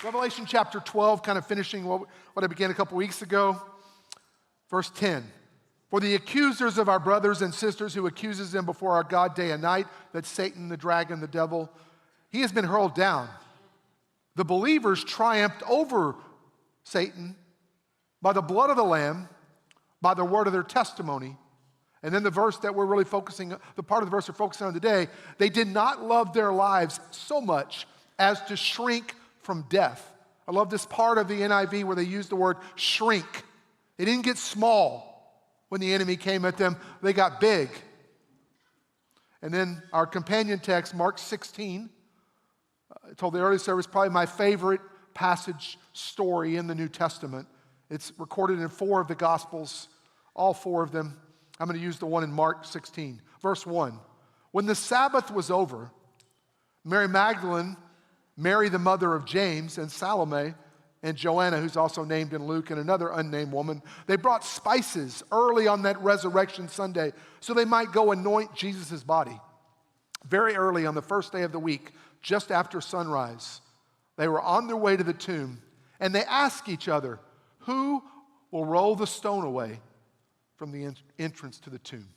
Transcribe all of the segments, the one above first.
Revelation chapter 12, kind of finishing what I began a couple weeks ago. Verse 10. For the accusers of our brothers and sisters who accuses them before our God day and night, that's Satan, the dragon, the devil, he has been hurled down. The believers triumphed over Satan by the blood of the Lamb, by the word of their testimony. And then the verse that we're really the part of the verse we're focusing on today, they did not love their lives so much as to shrink from death. I love this part of the NIV where they use the word shrink. They didn't get small when the enemy came at them. They got big. And then our companion text, Mark 16, I told the early service, probably my favorite passage story in the New Testament. It's recorded in 4 of the Gospels, all 4 of them. I'm going to use the one in Mark 16. Verse 1. When the Sabbath was over, Mary Magdalene, Mary the mother of James, and Salome, and Joanna, who's also named in Luke, and another unnamed woman, they brought spices early on that resurrection Sunday so they might go anoint Jesus' body. Very early on the first day of the week, just after sunrise, they were on their way to the tomb, and they asked each other, who will roll the stone away from the entrance to the tomb?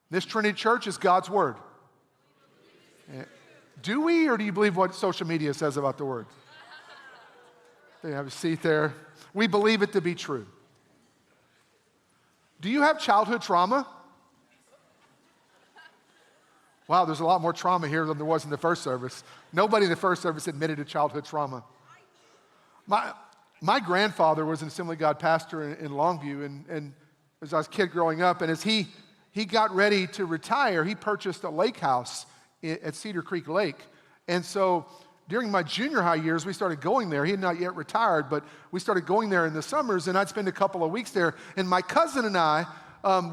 This Trinity Church is God's word. Do we, or do you believe what social media says about the word? They have a seat there. We believe it to be true. Do you have childhood trauma? Wow, there's a lot more trauma here than there was in the first service. Nobody in the first service admitted to childhood trauma. My grandfather was an Assembly of God pastor in Longview, and as I was a kid growing up, and as he got ready to retire, he purchased a lake house at Cedar Creek Lake. And so during my junior high years, we started going there. He had not yet retired, but we started going there in the summers, and I'd spend a couple of weeks there. And my cousin and I,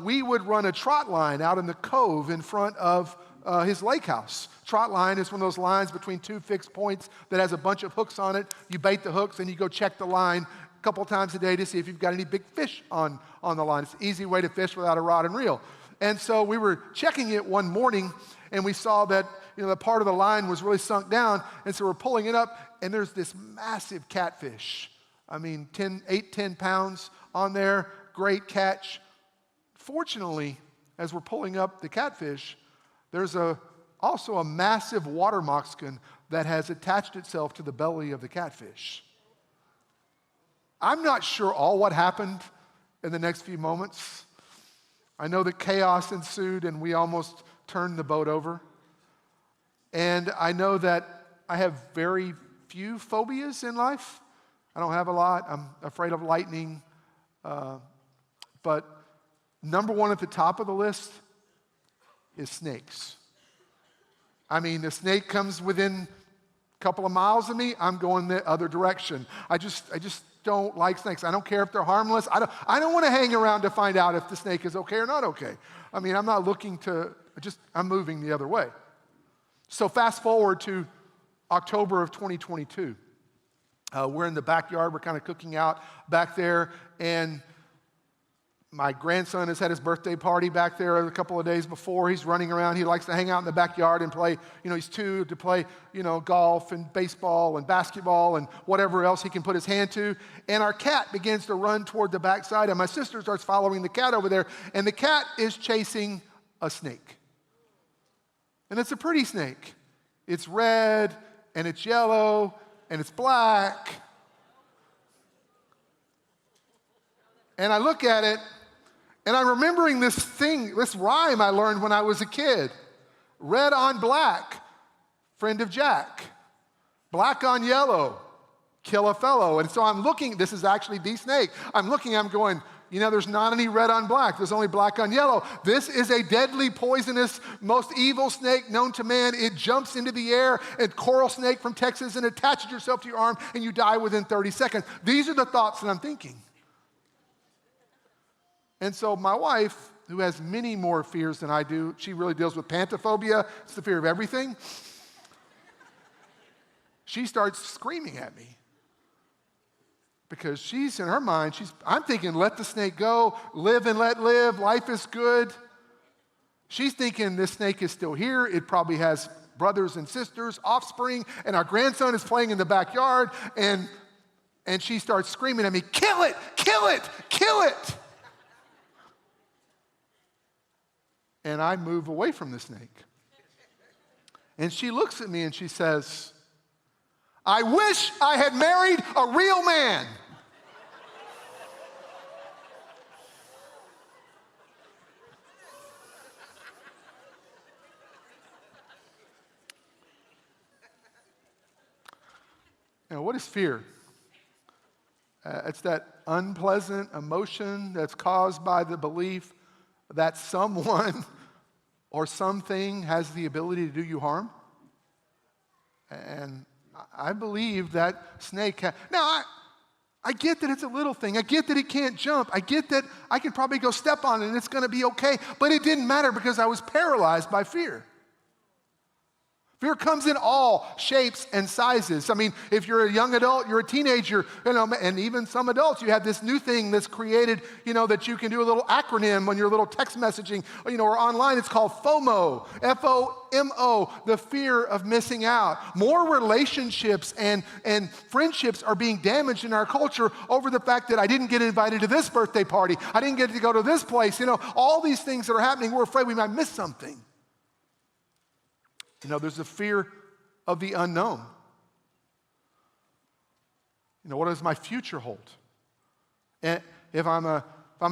we would run a trot line out in the cove in front of his lake house. Trot line is one of those lines between 2 fixed points that has a bunch of hooks on it. You bait the hooks and you go check the line a couple times a day to see if you've got any big fish on the line. It's an easy way to fish without a rod and reel. And so we were checking it one morning, and we saw that the part of the line was really sunk down, and so we're pulling it up, and there's this massive catfish. I mean, 8-10 pounds on there, great catch. Fortunately, as we're pulling up the catfish, there's also a massive water moccasin that has attached itself to the belly of the catfish. I'm not sure all what happened in the next few moments. I know that chaos ensued and we almost turned the boat over. And I know that I have very few phobias in life. I don't have a lot. I'm afraid of lightning. But number one at the top of the list is snakes. I mean, the snake comes within a couple of miles of me, I'm going the other direction. I just don't like snakes. I don't care if they're harmless. I don't want to hang around to find out if the snake is okay or not okay. I mean, I'm not looking to, I'm moving the other way. So fast forward to October of 2022. We're in the backyard. We're kind of cooking out back there, and my grandson has had his birthday party back there a couple of days before. He's running around. He likes to hang out in the backyard and play, he's 2 to play, golf and baseball and basketball and whatever else he can put his hand to. And our cat begins to run toward the backside, and my sister starts following the cat over there, and the cat is chasing a snake. And it's a pretty snake. It's red, and it's yellow, and it's black. And I look at it, and I'm remembering this rhyme I learned when I was a kid. Red on black, friend of Jack. Black on yellow, kill a fellow. And so I'm looking, this is actually the snake. I'm looking, I'm going, there's not any red on black. There's only black on yellow. This is a deadly, poisonous, most evil snake known to man. It jumps into the air, a coral snake from Texas, and attaches yourself to your arm, and you die within 30 seconds. These are the thoughts that I'm thinking. And so my wife, who has many more fears than I do, she really deals with pantophobia. It's the fear of everything. She starts screaming at me because she's in her mind, I'm thinking, let the snake go, live and let live, life is good. She's thinking this snake is still here. It probably has brothers and sisters, offspring, and our grandson is playing in the backyard, and she starts screaming at me, kill it, kill it, kill it. And I move away from the snake. And she looks at me and she says, I wish I had married a real man. Now, what is fear? It's that unpleasant emotion that's caused by the belief that someone or something has the ability to do you harm. And I believe that snake now, I get that it's a little thing. I get that it can't jump. I get that I could probably go step on it and it's going to be okay. But it didn't matter because I was paralyzed by fear. Fear comes in all shapes and sizes. I mean, if you're a young adult, you're a teenager, and even some adults, you have this new thing that's created, that you can do a little acronym on your little text messaging, or online. It's called FOMO, F-O-M-O, the fear of missing out. More relationships and friendships are being damaged in our culture over the fact that I didn't get invited to this birthday party. I didn't get to go to this place. All these things that are happening, we're afraid we might miss something. There's a fear of the unknown. What does my future hold? And if I'm a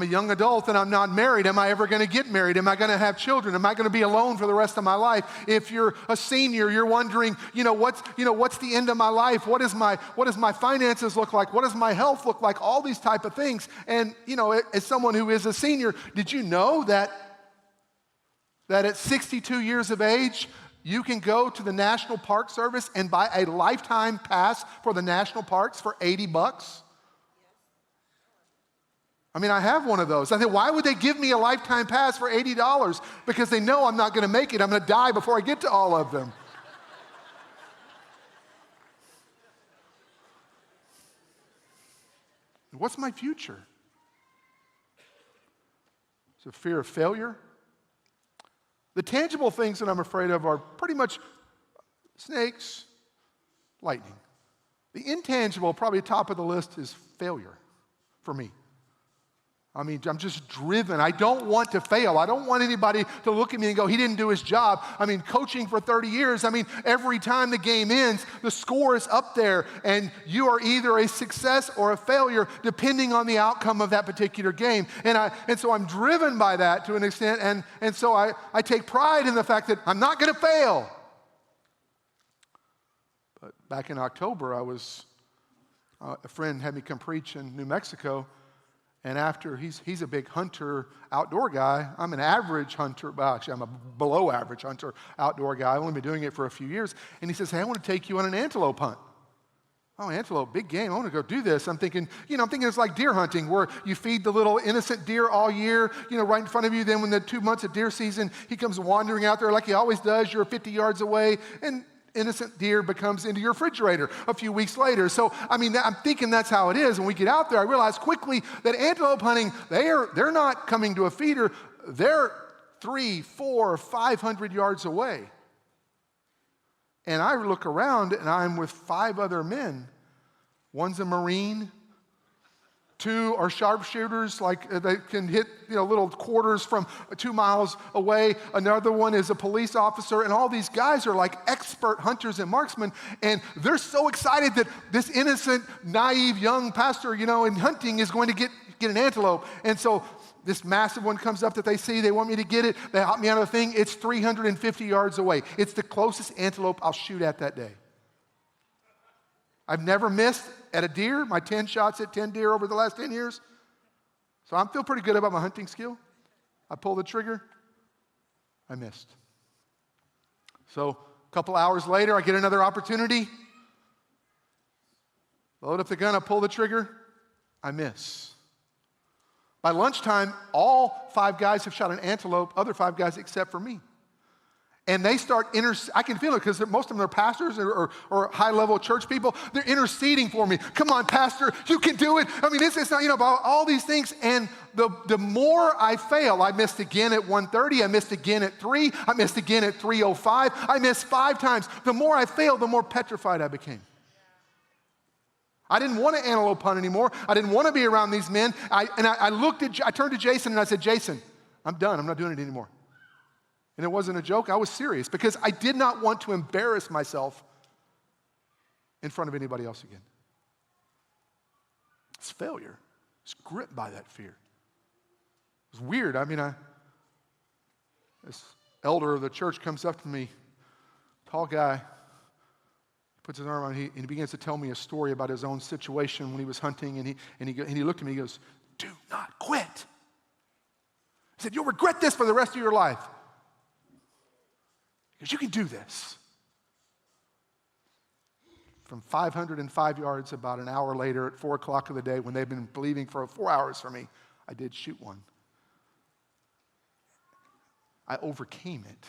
young adult and I'm not married, am I ever going to get married? Am I going to have children? Am I going to be alone for the rest of my life? If you're a senior, you're wondering, what's the end of my life? What does my finances look like? What does my health look like? All these type of things. And, as someone who is a senior, did you know that at 62 years of age, you can go to the National Park Service and buy a lifetime pass for the national parks for $80? I mean, I have one of those. I think, why would they give me a lifetime pass for $80? Because they know I'm not going to make it. I'm going to die before I get to all of them. What's my future? Is it fear of failure? The tangible things that I'm afraid of are pretty much snakes, lightning. The intangible, probably top of the list, is failure for me. I mean, I'm just driven. I don't want to fail. I don't want anybody to look at me and go, he didn't do his job. I mean, coaching for 30 years, every time the game ends, the score is up there, and you are either a success or a failure depending on the outcome of that particular game. And so I'm driven by that to an extent, and so I take pride in the fact that I'm not going to fail. But back in October, a friend had me come preach in New Mexico. And after, he's a big hunter, outdoor guy. I'm an average hunter. Well, actually, I'm a below average hunter, outdoor guy. I've only been doing it for a few years. And he says, hey, I want to take you on an antelope hunt. Oh, antelope, big game. I want to go do this. I'm thinking it's like deer hunting, where you feed the little innocent deer all year, right in front of you. Then when the 2 months of deer season, he comes wandering out there like he always does. You're 50 yards away, and innocent deer becomes into your refrigerator a few weeks later. So, I'm thinking that's how it is. When we get out there, I realize quickly that antelope hunting, they're not coming to a feeder. They're 300, 400, 500 yards away. And I look around, and I'm with 5 other men. One's a Marine. 2 are sharpshooters, like they can hit little quarters from 2 miles away. Another one is a police officer, and all these guys are like expert hunters and marksmen, and they're so excited that this innocent, naive young pastor, in hunting is going to get an antelope. And so this massive one comes up that they see. They want me to get it. They hop me on a thing. It's 350 yards away. It's the closest antelope I'll shoot at that day. I've never missed at a deer. My 10 shots at 10 deer over the last 10 years. So I feel pretty good about my hunting skill. I pull the trigger. I missed. So a couple hours later, I get another opportunity. Load up the gun. I pull the trigger. I miss. By lunchtime, all 5 guys have shot an antelope, other 5 guys except for me. And they start, I can feel it because most of them are pastors or high-level church people. They're interceding for me. Come on, pastor, you can do it. I mean, it's not, about all these things. And the more I fail, I missed again at 1:30, I missed again at 3, I missed again at 3:05, I missed 5 times. The more I failed, the more petrified I became. I didn't want to antelope punt anymore. I didn't want to be around these men. I turned to Jason and I said, Jason, I'm done. I'm not doing it anymore. And it wasn't a joke. I was serious because I did not want to embarrass myself in front of anybody else again. It's failure. I was gripped by that fear. It was weird. I mean, this elder of the church comes up to me, tall guy, puts his arm on me, and he begins to tell me a story about his own situation when he was hunting, and he looked at me, he goes, do not quit. He said, you'll regret this for the rest of your life. Because you can do this. From 505 yards, about an hour later, at 4 o'clock of the day, when they've been believing for 4 hours for me, I did shoot one. I overcame it.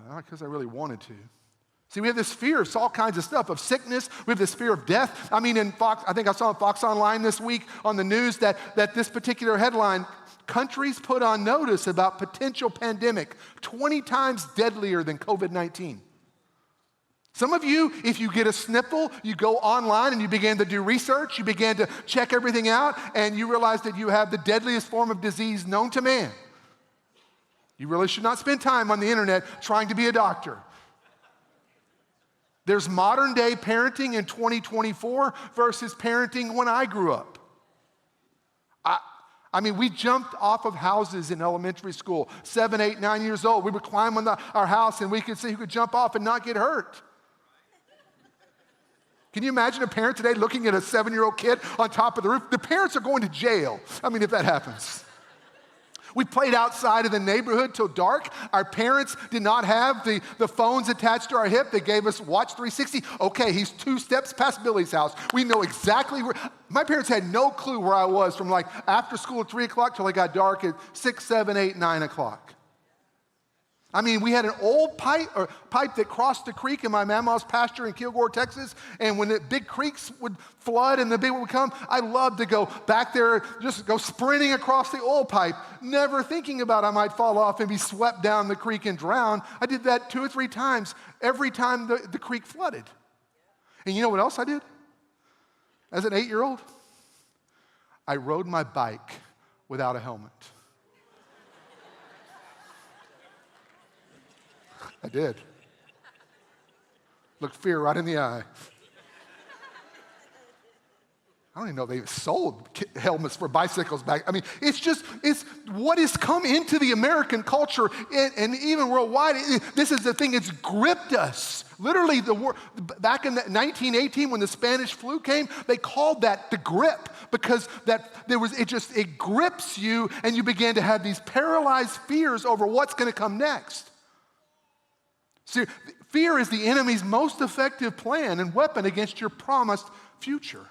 Not because I really wanted to. See, we have this fear of all kinds of stuff, of sickness. We have this fear of death. I mean, I think I saw in Fox Online this week on the news that this particular headline, countries put on notice about potential pandemic 20 times deadlier than COVID-19. Some of you, if you get a sniffle, you go online and you begin to do research, you begin to check everything out, and you realize that you have the deadliest form of disease known to man. You really should not spend time on the internet trying to be a doctor. There's modern day parenting in 2024 versus parenting when I grew up. I mean, we jumped off of houses in elementary school, 7, 8, 9 years old. We would climb on our house and we could see who could jump off and not get hurt. Can you imagine a parent today looking at a 7-year-old kid on top of the roof? The parents are going to jail. I mean, if that happens. We played outside of the neighborhood till dark. Our parents did not have the phones attached to our hip. They gave us Watch 360. Okay, he's 2 steps past Billy's house. We know exactly where. My parents had no clue where I was from like after school at 3 o'clock till it got dark at 6, 7, 8, 9 o'clock. I mean, we had an old pipe that crossed the creek in my mama's pasture in Kilgore, Texas, and when the big creeks would flood and the big one would come, I loved to go back there, just go sprinting across the old pipe, never thinking about I might fall off and be swept down the creek and drown. I did that 2 or 3 times every time the creek flooded. And you know what else I did? As an 8-year-old, I rode my bike without a helmet. I did. Looked fear right in the eye. I don't even know they sold helmets for bicycles back. I mean, it's what has come into the American culture and even worldwide. This is the thing, it's gripped us. Literally, back in 1918 when the Spanish flu came, they called that the grip because it grips you and you begin to have these paralyzed fears over what's going to come next. See, fear is the enemy's most effective plan and weapon against your promised future.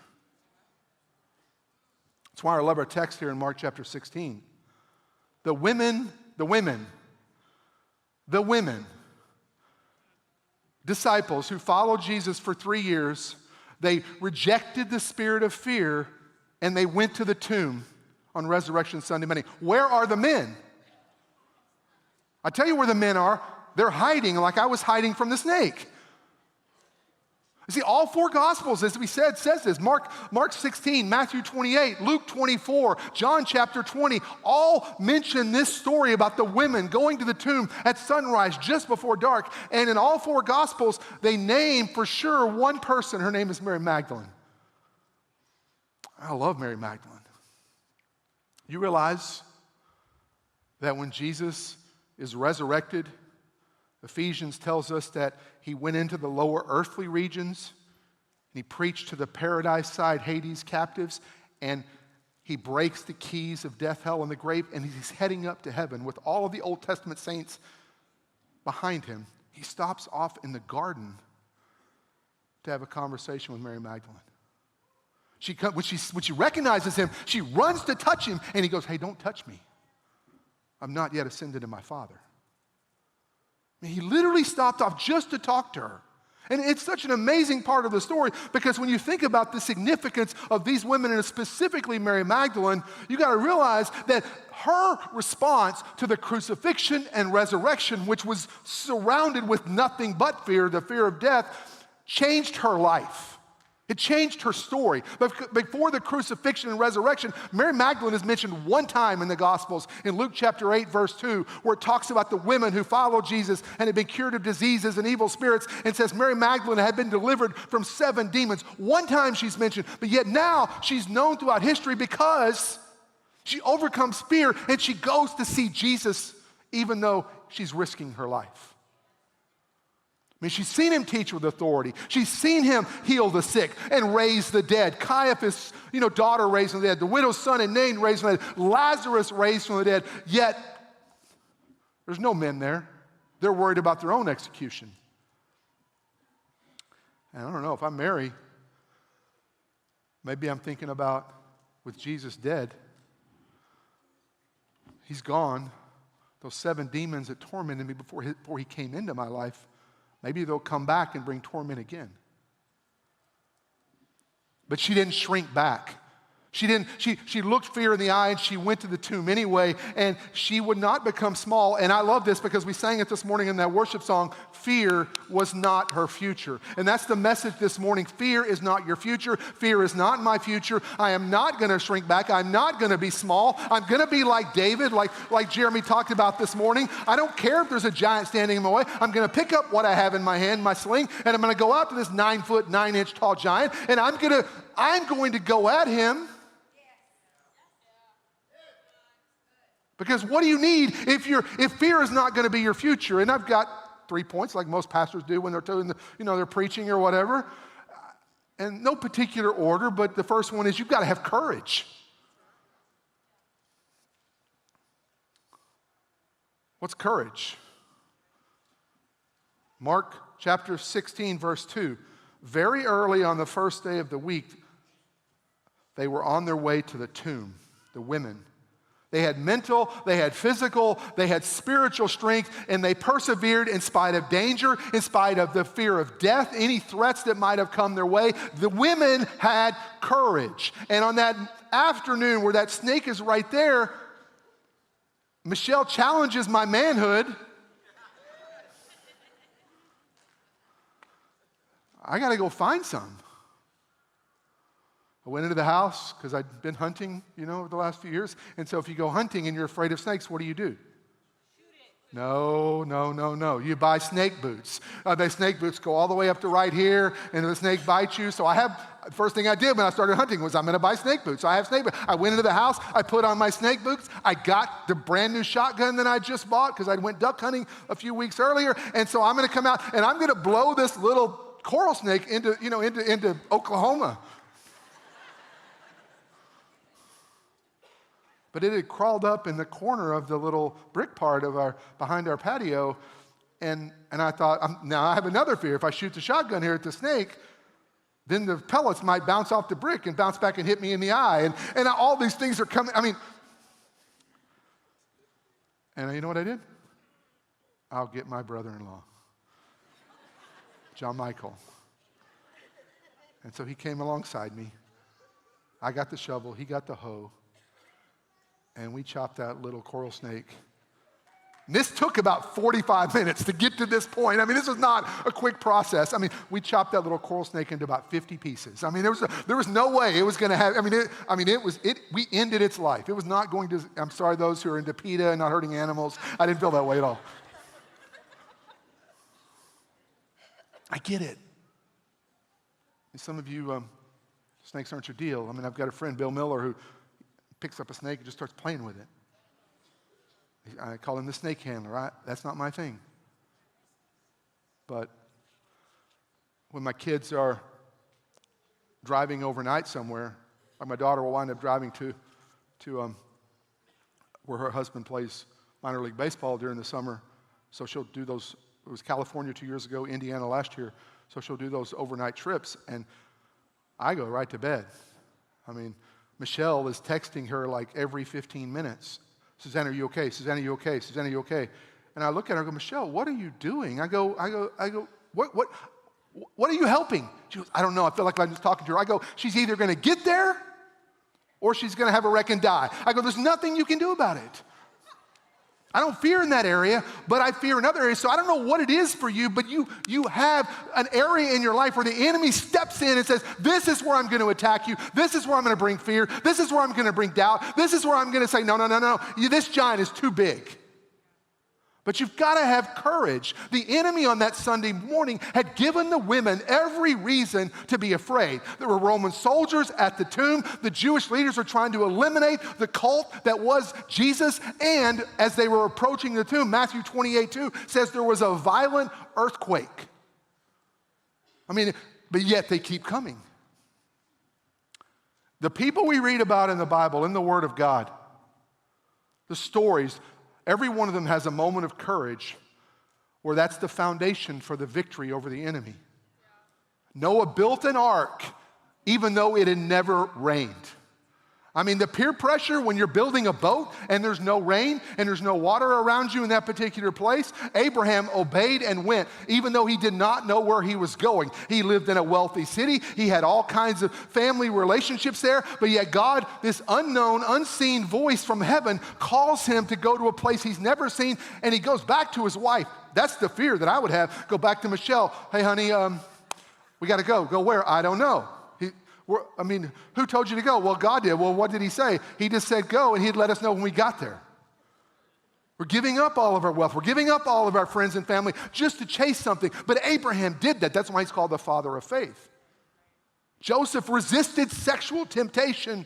That's why I love our text here in Mark chapter 16. The women, disciples who followed Jesus for 3 years, they rejected the spirit of fear and they went to the tomb on Resurrection Sunday morning. Where are the men? I tell you where the men are. They're hiding like I was hiding from the snake. You see, all 4 Gospels, as we said, says this. Mark 16, Matthew 28, Luke 24, John chapter 20, all mention this story about the women going to the tomb at sunrise just before dark. And in all 4 Gospels, they name for sure one person. Her name is Mary Magdalene. I love Mary Magdalene. You realize that when Jesus is resurrected, Ephesians tells us that he went into the lower earthly regions and he preached to the paradise side Hades captives, and he breaks the keys of death, hell, and the grave, and he's heading up to heaven with all of the Old Testament saints behind him. He stops off in the garden to have a conversation with Mary Magdalene. When she recognizes him, she runs to touch him, and he goes, "Hey, don't touch me. I'm not yet ascended to my Father." He literally stopped off just to talk to her. And it's such an amazing part of the story because when you think about the significance of these women, and specifically Mary Magdalene, you got to realize that her response to the crucifixion and resurrection, which was surrounded with nothing but fear, the fear of death, changed her life. It changed her story. But before the crucifixion and resurrection, Mary Magdalene is mentioned one time in the Gospels, in Luke chapter 8, verse 2, where it talks about the women who followed Jesus and had been cured of diseases and evil spirits, and says Mary Magdalene had been delivered from 7 demons. One time she's mentioned, but yet now she's known throughout history because she overcomes fear and she goes to see Jesus even though she's risking her life. I mean, she's seen him teach with authority. She's seen him heal the sick and raise the dead. Caiaphas, daughter raised from the dead. The widow's son in Nain raised from the dead. Lazarus raised from the dead. Yet, there's no men there. They're worried about their own execution. And I don't know, if I'm Mary, maybe I'm thinking about with Jesus dead, he's gone. Those 7 demons that tormented me before he came into my life, maybe they'll come back and bring torment again. But she didn't shrink back. She looked fear in the eye and she went to the tomb anyway, and she would not become small. And I love this because we sang it this morning in that worship song, fear was not her future. And that's the message this morning. Fear is not your future. Fear is not my future. I am not going to shrink back. I'm not going to be small. I'm going to be like David, like Jeremy talked about this morning. I don't care if there's a giant standing in my way. I'm going to pick up what I have in my hand, my sling, and I'm going to go out to this 9-foot, 9-inch tall giant, and I'm going to go at him. Because what do you need if fear is not going to be your future? And I've got 3 points, like most pastors do when they're doing they're preaching or whatever. And no particular order, but the first one is you've got to have courage. What's courage? Mark chapter 16, verse 2. Very early on the first day of the week, they were on their way to the tomb, the women. They had mental, they had physical, they had spiritual strength, and they persevered in spite of danger, in spite of the fear of death, any threats that might have come their way. The women had courage. And on that afternoon where that snake is right there, Michelle challenges my manhood. I got to go find some. I went into the house because I'd been hunting, over the last few years. And so if you go hunting and you're afraid of snakes, what do? Shoot it. No. You buy snake boots. The snake boots go all the way up to right here, and the snake bites you. So first thing I did when I started hunting was I'm going to buy snake boots. So I have snake boots. I went into the house. I put on my snake boots. I got the brand new shotgun that I just bought because I went duck hunting a few weeks earlier. And so I'm going to come out, and I'm going to blow this little coral snake into Oklahoma. But it had crawled up in the corner of the little brick part of behind our patio, and I thought, now I have another fear. If I shoot the shotgun here at the snake, then the pellets might bounce off the brick and bounce back and hit me in the eye, and all these things are coming. And you know what I did? I'll get my brother-in-law, John Michael. And so he came alongside me. I got the shovel, he got the hoe. And we chopped that little coral snake. And this took about 45 minutes to get to this point. This is not a quick process. We chopped that little coral snake into about 50 pieces. There was no way it was going to have, we ended its life. It was not going to, I'm sorry, those who are into PETA and not hurting animals. I didn't feel that way at all. I get it. And some of you, snakes aren't your deal. I've got a friend, Bill Miller, who picks up a snake and just starts playing with it. I call him the snake handler. That's not my thing. But when my kids are driving overnight somewhere, like my daughter will wind up driving to where her husband plays minor league baseball during the summer. So she'll do those. It was California 2 years ago, Indiana last year. So she'll do those overnight trips, and I go right to bed. Michelle is texting her like every 15 minutes. Suzanne, are you okay? Suzanne, are you okay? Suzanne, are you okay? And I look at her and I go, Michelle, what are you doing? I go, what are you helping? She goes, I don't know. I feel like I'm just talking to her. I go, she's either going to get there or she's going to have a wreck and die. I go, there's nothing you can do about it. I don't fear in that area, but I fear in other areas. So I don't know what it is for you, but you have an area in your life where the enemy steps in and says, this is where I'm going to attack you. This is where I'm going to bring fear. This is where I'm going to bring doubt. This is where I'm going to say, no. This giant is too big. But you've got to have courage. The enemy on that Sunday morning had given the women every reason to be afraid. There were Roman soldiers at the tomb. The Jewish leaders were trying to eliminate the cult that was Jesus. And as they were approaching the tomb, Matthew 28:2 says there was a violent earthquake. But yet they keep coming. The people we read about in the Bible, in the Word of God, the stories, every one of them has a moment of courage where that's the foundation for the victory over the enemy. Noah built an ark even though it had never rained. The peer pressure when you're building a boat and there's no rain and there's no water around you in that particular place, Abraham obeyed and went, even though he did not know where he was going. He lived in a wealthy city. He had all kinds of family relationships there, but yet God, this unknown, unseen voice from heaven, calls him to go to a place he's never seen, and he goes back to his wife. That's the fear that I would have. Go back to Michelle. Hey, honey, we got to go. Go where? I don't know. Who told you to go? Well, God did. Well, what did he say? He just said go, and he'd let us know when we got there. We're giving up all of our wealth. We're giving up all of our friends and family just to chase something. But Abraham did that. That's why he's called the father of faith. Joseph resisted sexual temptation,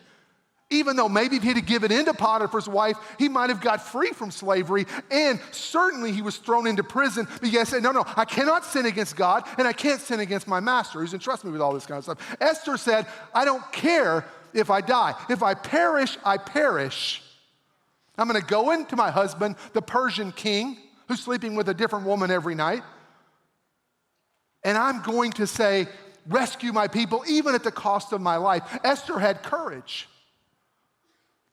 even though maybe if he'd have given in to Potiphar's wife, he might have got free from slavery, and certainly he was thrown into prison. But he said, no, I cannot sin against God, and I can't sin against my master who's entrusted me with all this kind of stuff. Esther said, I don't care if I die. If I perish, I perish. I'm going to go into my husband, the Persian king, who's sleeping with a different woman every night, and I'm going to say, rescue my people, even at the cost of my life. Esther had courage.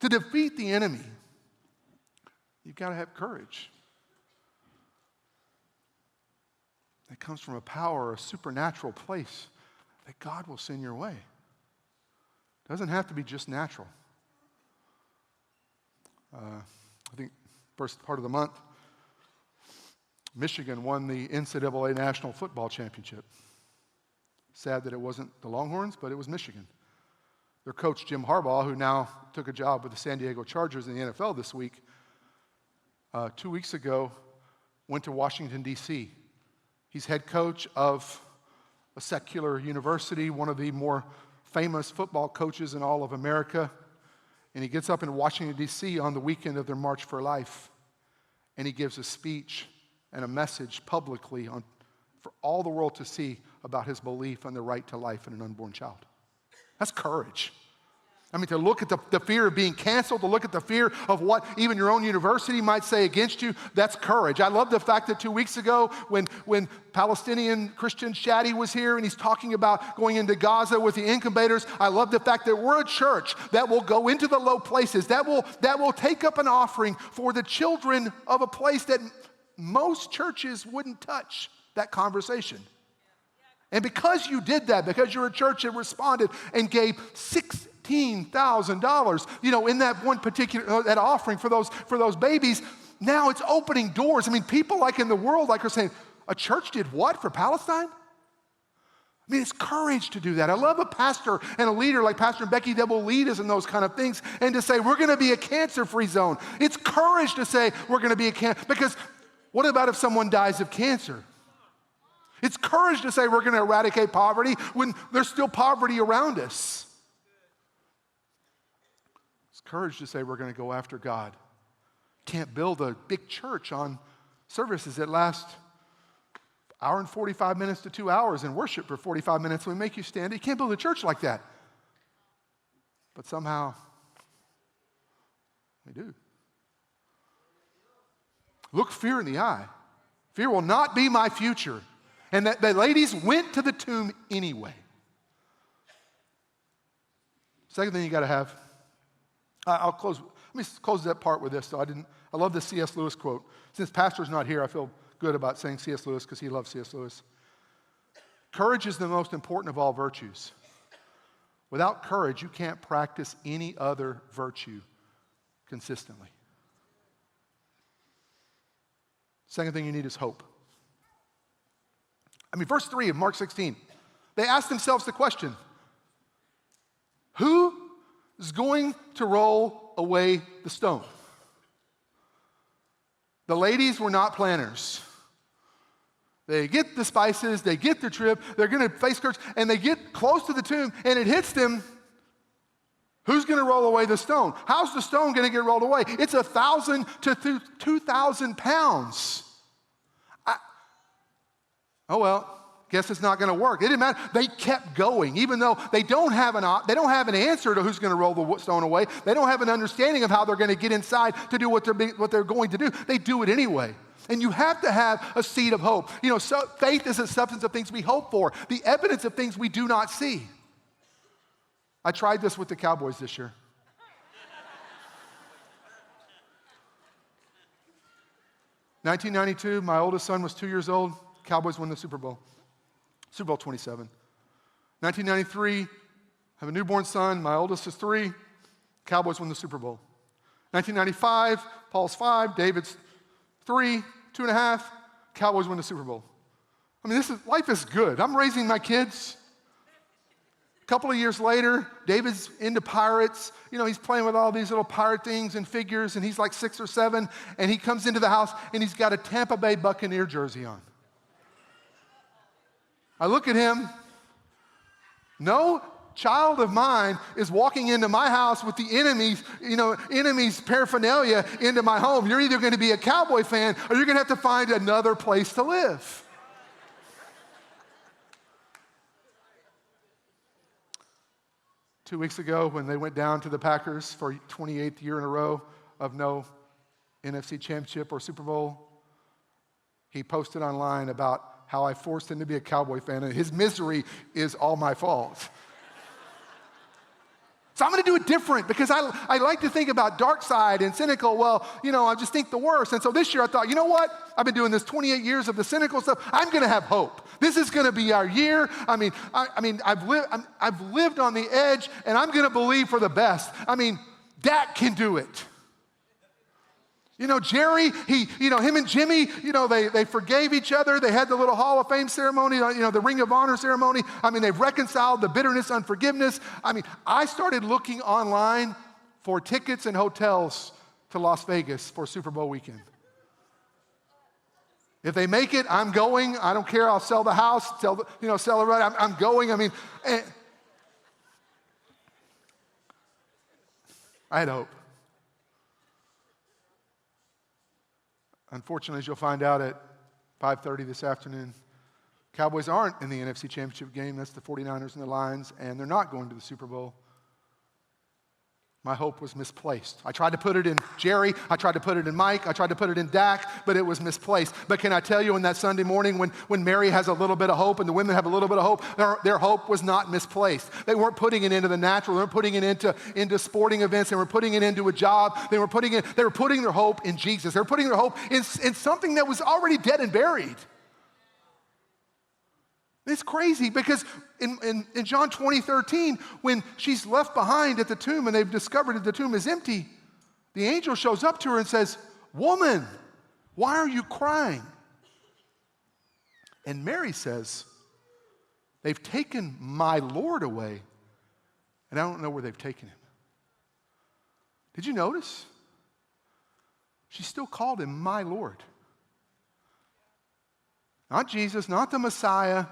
To defeat the enemy, you've got to have courage. That comes from a power, a supernatural place that God will send your way. It doesn't have to be just natural. I think first part of the month, Michigan won the NCAA National Football Championship. Sad that it wasn't the Longhorns, but it was Michigan. Their coach, Jim Harbaugh, who now took a job with the San Diego Chargers in the NFL this week, 2 weeks ago went to Washington, D.C. He's head coach of a secular university, one of the more famous football coaches in all of America. And he gets up in Washington, D.C. on the weekend of their March for Life, and he gives a speech and a message publicly for all the world to see about his belief in the right to life in an unborn child. That's courage. To look at the fear of being canceled, to look at the fear of what even your own university might say against you, that's courage. I love the fact that 2 weeks ago when Palestinian Christian Shadi was here and he's talking about going into Gaza with the incubators, I love the fact that we're a church that will go into the low places, that will take up an offering for the children of a place that most churches wouldn't touch that conversation. And because you did that, because you're a church that responded and gave $16,000, in that one particular that offering for those babies, now it's opening doors. People like in the world are saying, a church did what for Palestine? It's courage to do that. I love a pastor and a leader like Pastor Becky that will lead us in those kind of things and to say, we're going to be a cancer-free zone. It's courage to say we're going to be because what about if someone dies of cancer? It's courage to say we're going to eradicate poverty when there's still poverty around us. It's courage to say we're going to go after God. Can't build a big church on services that last hour and 45 minutes to 2 hours and worship for 45 minutes. We make you stand. You can't build a church like that. But somehow we do. Look fear in the eye. Fear will not be my future. And the ladies went to the tomb anyway. Second thing you got to have, I'll close. Let me close that part with this. So I I love this C.S. Lewis quote. Since Pastor's not here, I feel good about saying C.S. Lewis because he loves C.S. Lewis. Courage is the most important of all virtues. Without courage, you can't practice any other virtue consistently. Second thing you need is hope. Verse 3 of Mark 16, they asked themselves the question, who is going to roll away the stone? The ladies were not planners. They get the spices, they get the trip, they're going to face skirts, and they get close to the tomb, and it hits them. Who's going to roll away the stone? How's the stone going to get rolled away? It's 1,000 to 2,000 pounds. Guess it's not going to work. It didn't matter. They kept going, even though they don't have an answer to who's going to roll the stone away. They don't have an understanding of how they're going to get inside to do what they're going to do. They do it anyway. And you have to have a seed of hope. So faith is a substance of things we hope for, the evidence of things we do not see. I tried this with the Cowboys this year. In 1992, my oldest son was 2 years old. Cowboys won the Super Bowl. Super Bowl 27. 1993, I have a newborn son. My oldest is 3. Cowboys won the Super Bowl. 1995, Paul's 5, David's 3, 2.5. Cowboys win the Super Bowl. Life is good. I'm raising my kids. A couple of years later, David's into pirates. He's playing with all these little pirate things and figures, and he's like 6 or 7, and he comes into the house, and he's got a Tampa Bay Buccaneer jersey on. I look at him. No child of mine is walking into my house with the enemy's paraphernalia into my home. You're either going to be a Cowboy fan or you're going to have to find another place to live. 2 weeks ago, when they went down to the Packers for 28th year in a row of no NFC Championship or Super Bowl, he posted online about how I forced him to be a Cowboy fan, and his misery is all my fault. So I'm going to do it different because I like to think about dark side and cynical. I just think the worst. And so this year I thought, you know what? I've been doing this 28 years of the cynical stuff. I'm going to have hope. This is going to be our year. I've lived on the edge, and I'm going to believe for the best. Dak can do it. Jerry, him and Jimmy, they forgave each other. They had the little Hall of Fame ceremony, the Ring of Honor ceremony. They've reconciled the bitterness, unforgiveness. I started looking online for tickets and hotels to Las Vegas for Super Bowl weekend. If they make it, I'm going. I don't care. I'll sell the house, sell the rent. I'm going. I had hope. Unfortunately, as you'll find out at 5:30 this afternoon, Cowboys aren't in the NFC Championship game. That's the 49ers and the Lions, and they're not going to the Super Bowl. My hope was misplaced. I tried to put it in Jerry. I tried to put it in Mike. I tried to put it in Dak, but it was misplaced. But can I tell you, on that Sunday morning when Mary has a little bit of hope and the women have a little bit of hope, their hope was not misplaced. They weren't putting it into the natural. They weren't putting it into sporting events. They were putting it into a job. They were putting their hope in Jesus. They were putting their hope in something that was already dead and buried. It's crazy because in John 20:13, when she's left behind at the tomb and they've discovered that the tomb is empty, the angel shows up to her and says, "Woman, why are you crying?" And Mary says, "They've taken my Lord away, and I don't know where they've taken him." Did you notice? She still called him my Lord. Not Jesus, not the Messiah.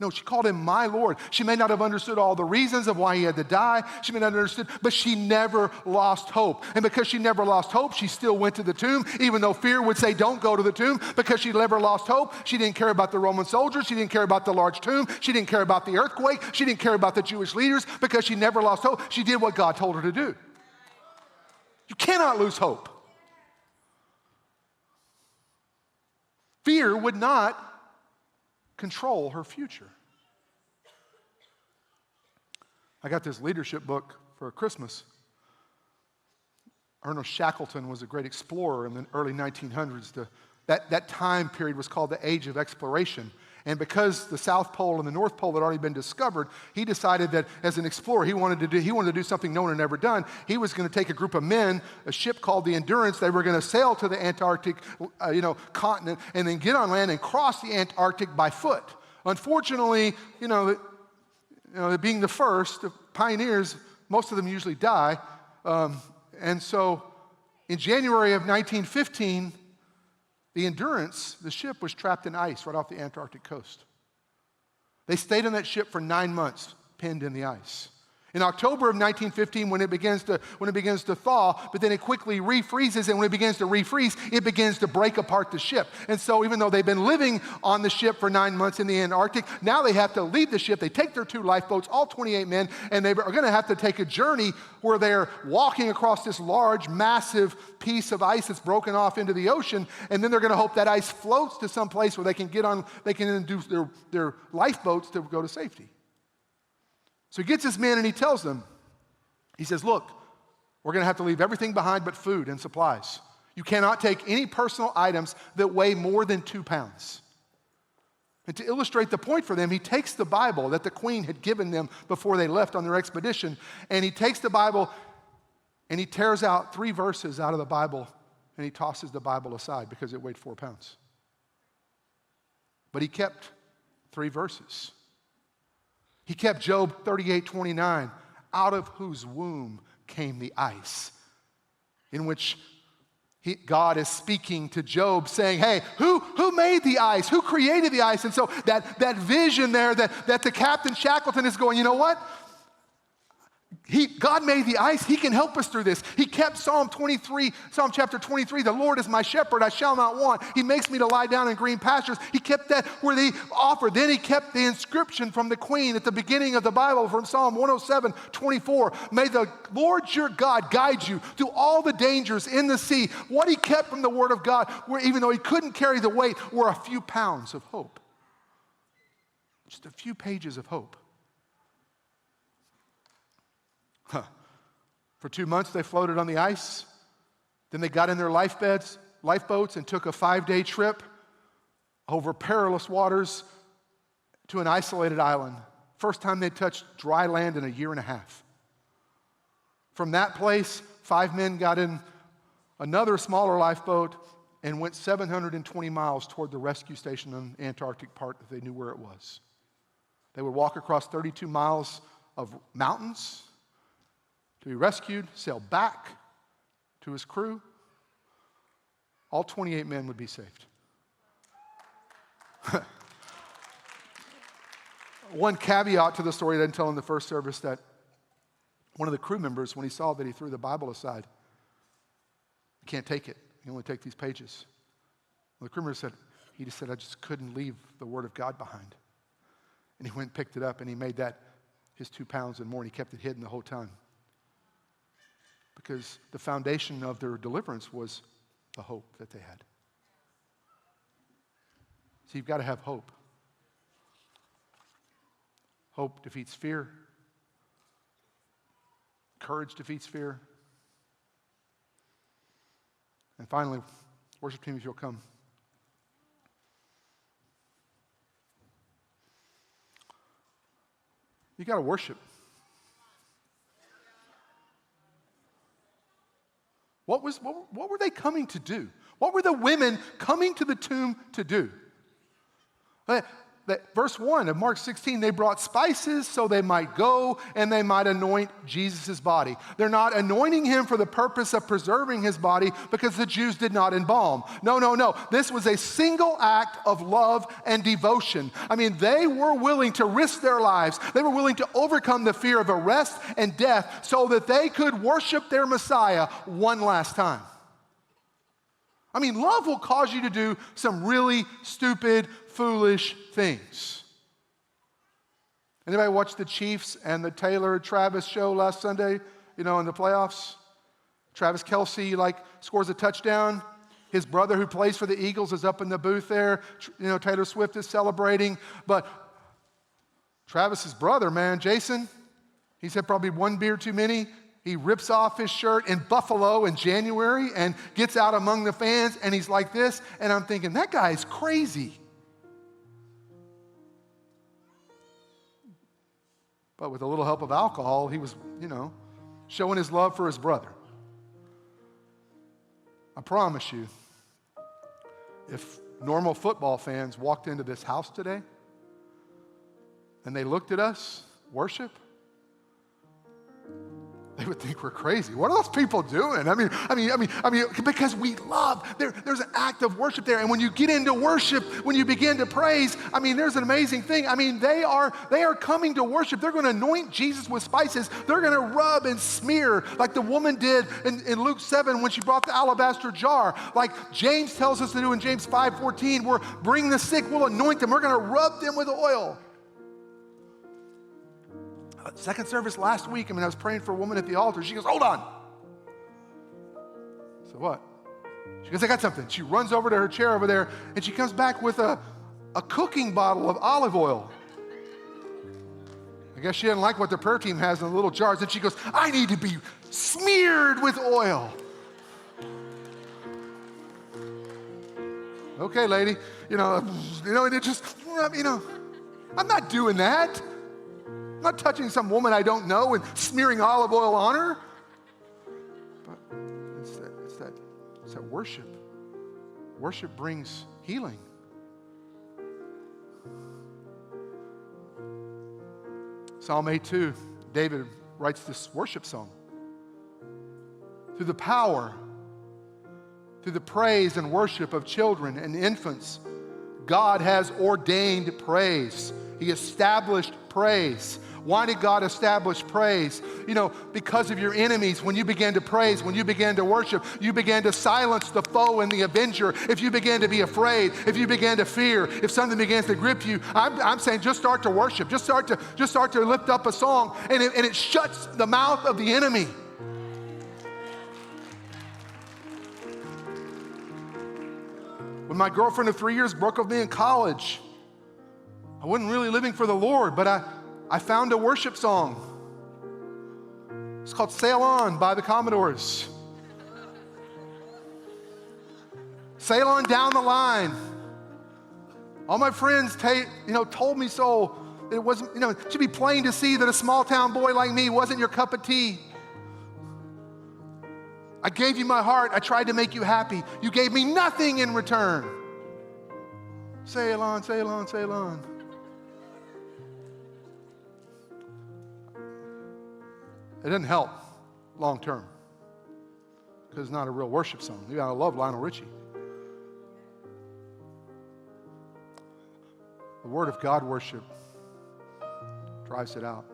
No, she called him my Lord. She may not have understood all the reasons of why he had to die. She may not have understood, but she never lost hope. And because she never lost hope, she still went to the tomb, even though fear would say, don't go to the tomb. Because she never lost hope, she didn't care about the Roman soldiers. She didn't care about the large tomb. She didn't care about the earthquake. She didn't care about the Jewish leaders. Because she never lost hope, she did what God told her to do. You cannot lose hope. Fear would not control her future. I got this leadership book for Christmas. Ernest Shackleton was a great explorer in the early 1900s. That time period was called the Age of Exploration. And because the South Pole and the North Pole had already been discovered, he decided that as an explorer, he wanted to do something no one had ever done. He was going to take a group of men, a ship called the Endurance. They were going to sail to the Antarctic, continent, and then get on land and cross the Antarctic by foot. Unfortunately, being the first, the pioneers, most of them usually die. And so in January of 1915, the Endurance, the ship, was trapped in ice right off the Antarctic coast. They stayed on that ship for 9 months, pinned in the ice. In October of 1915, when it begins to thaw, but then it quickly refreezes, and when it begins to refreeze, it begins to break apart the ship. And so even though they've been living on the ship for 9 months in the Antarctic, now they have to leave the ship. They take their 2 lifeboats, all 28 men, and they are going to have to take a journey where they're walking across this large, massive piece of ice that's broken off into the ocean, and then they're going to hope that ice floats to some place where they can then do their lifeboats to go to safety. So he gets his men and he tells them, he says, look, we're going to have to leave everything behind but food and supplies. You cannot take any personal items that weigh more than 2 pounds. And to illustrate the point for them, he takes the Bible that the Queen had given them before they left on their expedition, and he takes the Bible and he tears out 3 verses out of the Bible, and he tosses the Bible aside because it weighed 4 pounds. But he kept 3 verses. He kept Job 38:29, out of whose womb came the ice, in which God is speaking to Job saying, hey, who made the ice? Who created the ice? And so that vision there that the Captain Shackleton is going, you know what? God made the ice. He can help us through this. He kept Psalm chapter 23, the Lord is my shepherd, I shall not want. He makes me to lie down in green pastures. He kept that where they offered. Then he kept the inscription from the Queen at the beginning of the Bible from Psalm 107:24. May the Lord your God guide you through all the dangers in the sea. What he kept from the Word of God, where even though he couldn't carry the weight, were a few pounds of hope. Just a few pages of hope. For 2 months, they floated on the ice. Then they got in their lifeboats, and took a 5-day trip over perilous waters to an isolated island. First time they touched dry land in a year and a half. From that place, 5 men got in another smaller lifeboat and went 720 miles toward the rescue station on the Antarctic part that they knew where it was. They would walk across 32 miles of mountains to be rescued, sail back to his crew. All 28 men would be saved. One caveat to the story I didn't tell in the first service, that one of the crew members, when he saw that he threw the Bible aside, "You can't take it. You only take these pages." Well, the crew member said, he just said, "I just couldn't leave the Word of God behind." And he went and picked it up, and he made that his 2 pounds and more, and he kept it hidden the whole time. Because the foundation of their deliverance was the hope that they had. So you've got to have hope. Hope defeats fear. Courage defeats fear. And finally, worship team, if you'll come. You got to worship. What were they coming to do? What were the women coming to the tomb to do? Verse 1 of Mark 16, they brought spices so they might go and they might anoint Jesus' body. They're not anointing him for the purpose of preserving his body because the Jews did not embalm. No. This was a single act of love and devotion. I mean, they were willing to risk their lives. They were willing to overcome the fear of arrest and death so that they could worship their Messiah one last time. I mean, love will cause you to do some really stupid, foolish things. Anybody watch the Chiefs and the Taylor-Travis show last Sunday, in the playoffs? Travis Kelce, scores a touchdown. His brother who plays for the Eagles is up in the booth there. Taylor Swift is celebrating. But Travis's brother, man, Jason, he's had probably one beer too many. He rips off his shirt in Buffalo in January and gets out among the fans, and he's like this, and I'm thinking, that guy's crazy. But with a little help of alcohol, he was, showing his love for his brother. I promise you, if normal football fans walked into this house today and they looked at us worship, they would think we're crazy. What are those people doing? I mean, because we love. There's an act of worship there, and when you get into worship, when you begin to praise, there's an amazing thing. They are coming to worship. They're going to anoint Jesus with spices. They're going to rub and smear like the woman did in Luke 7 when she brought the alabaster jar. Like James tells us to do in James 5:14, we're bring the sick, we'll anoint them. We're going to rub them with oil. Second service last week, I was praying for a woman at the altar. She goes, hold on. So what? She goes, I got something. She runs over to her chair over there, and she comes back with a cooking bottle of olive oil. I guess she didn't like what the prayer team has in the little jars. And she goes, I need to be smeared with oil. Okay, lady. It just, I'm not doing that. I'm not touching some woman I don't know and smearing olive oil on her. But it's that worship. Worship brings healing. Psalm 8:2, David writes this worship song. Through the power, through the praise and worship of children and infants, God has ordained praise. He established praise. Why did God establish praise? Because of your enemies. When you began to praise, when you began to worship, you began to silence the foe and the avenger. If you began to be afraid, if you began to fear, if something begins to grip you, I'm saying just start to worship. Just start to lift up a song, and it shuts the mouth of the enemy. When my girlfriend of 3 years broke up with me in college, I wasn't really living for the Lord, but I found a worship song. It's called Sail On by the Commodores. Sail on down the line. All my friends told me so. It wasn't, it should be plain to see that a small town boy like me wasn't your cup of tea. I gave you my heart. I tried to make you happy. You gave me nothing in return. Sail on, sail on, sail on. It didn't help long term because it's not a real worship song. I love Lionel Richie. The Word of God worship drives it out.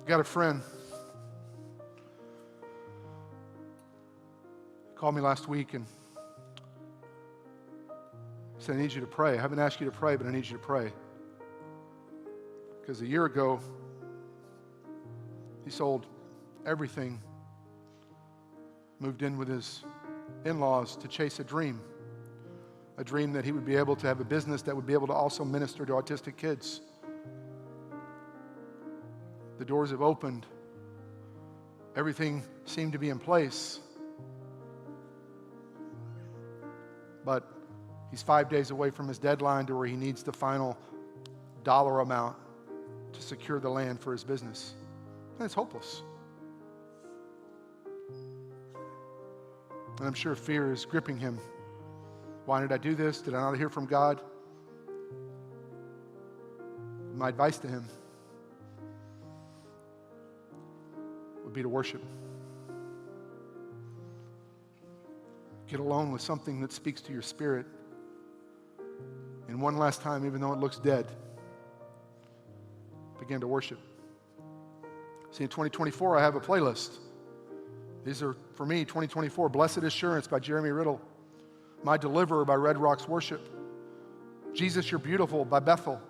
Got a friend. He called me last week and said, I need you to pray. I haven't asked you to pray, but I need you to pray. Because a year ago, he sold everything, moved in with his in-laws to chase a dream that he would be able to have a business that would be able to also minister to autistic kids. The doors have opened. Everything seemed to be in place. But he's 5 days away from his deadline to where he needs the final dollar amount to secure the land for his business. And it's hopeless. And I'm sure fear is gripping him. Why did I do this? Did I not hear from God? My advice to him would be to worship. Get alone with something that speaks to your spirit. And one last time, even though it looks dead, begin to worship. See, in 2024, I have a playlist. These are, for me, 2024, Blessed Assurance by Jeremy Riddle, My Deliverer by Red Rocks Worship, Jesus, You're Beautiful by Bethel,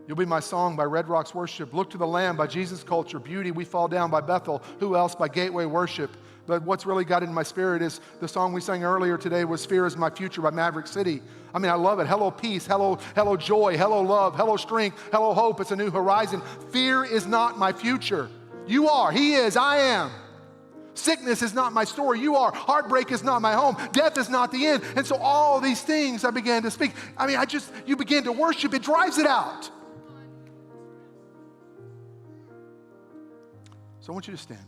You'll Be My Song by Red Rocks Worship. Look to the Lamb by Jesus Culture. Beauty, We Fall Down by Bethel. Who Else by Gateway Worship. But what's really got in my spirit is the song we sang earlier today was Fear Is My Future by Maverick City. I mean, I love it. Hello peace, hello joy, hello love, hello strength, hello hope. It's a new horizon. Fear is not my future. You are, he is, I am. Sickness is not my story. You are. Heartbreak is not my home. Death is not the end. And so all these things I began to speak. I mean, you begin to worship, it drives it out. So I want you to stand.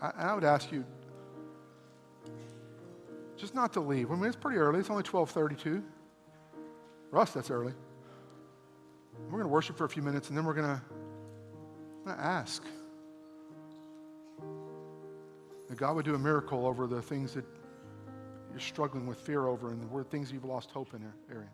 I would ask you just not to leave. I mean, it's pretty early. It's only 12:32. For us, that's early. We're going to worship for a few minutes, and then we're going to ask that God would do a miracle over the things that you're struggling with fear over and the things you've lost hope in area.